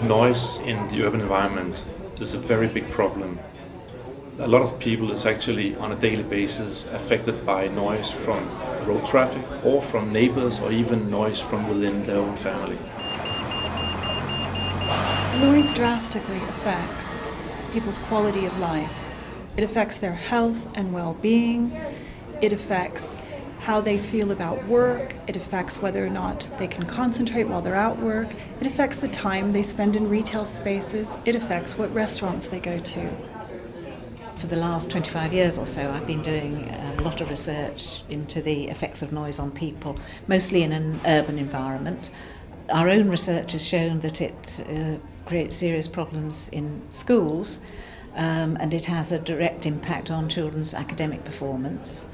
Noise in the urban environment is a very big problem. A lot of people is actually on a daily basis affected by noise from road traffic or from neighbors or even noise from within their own family. Noise drastically affects people's quality of life. It affects their health and well-being. It affects how they feel about work. It affects whether or not they can concentrate while they're at work. It affects the time they spend in retail spaces. It affects what restaurants they go to. For the last 25 years or so, I've been doing a lot of research into the effects of noise on people, mostly in an urban environment. Our own research has shown that it creates serious problems in schools, and it has a direct impact on children's academic performance.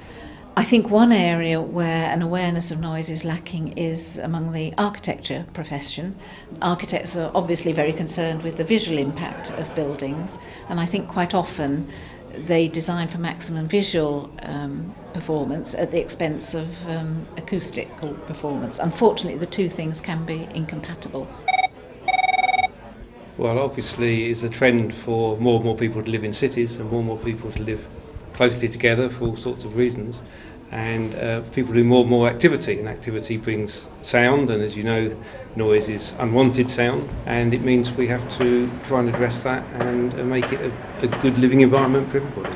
I think one area where an awareness of noise is lacking is among the architecture profession. Architects are obviously very concerned with the visual impact of buildings, and I think quite often they design for maximum visual performance at the expense of acoustical performance. Unfortunately, the two things can be incompatible. Well, obviously it's a trend for more and more people to live in cities and more people to live closely together for all sorts of reasons, and people do more and more activity, and activity brings sound, and as you know, noise is unwanted sound, and it means we have to try and address that and make it a good living environment for everybody.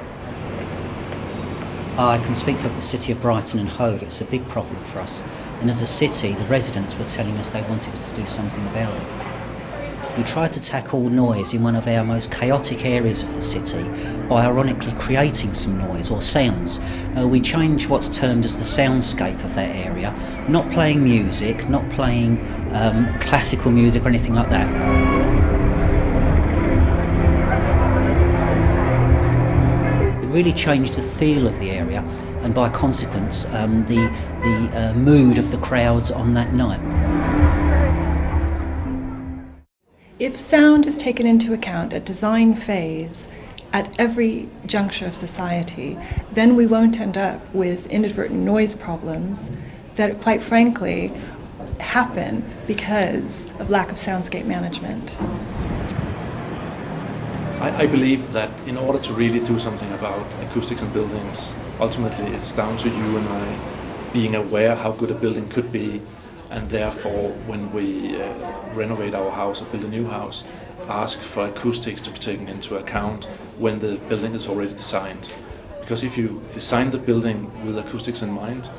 I can speak for the city of Brighton and Hove. It's a big problem for us, and as a city the residents were telling us they wanted us to do something about it. We tried to tackle noise in one of our most chaotic areas of the city by ironically creating some noise or sounds. We changed what's termed as the soundscape of that area, not playing music, not playing classical music or anything like that. It really changed the feel of the area and by consequence the mood of the crowds on that night. If sound is taken into account at design phase at every juncture of society, then we won't end up with inadvertent noise problems that, quite frankly, happen because of lack of soundscape management. I believe that in order to really do something about acoustics in buildings, ultimately it's down to you and I being aware how good a building could be, and therefore when we renovate our house or build a new house, ask for acoustics to be taken into account when the building is already designed. Because if you design the building with acoustics in mind,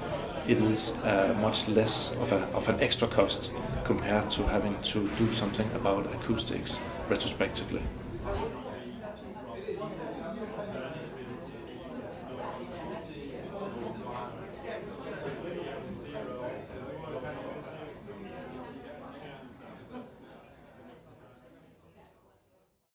it is much less of an extra cost compared to having to do something about acoustics retrospectively.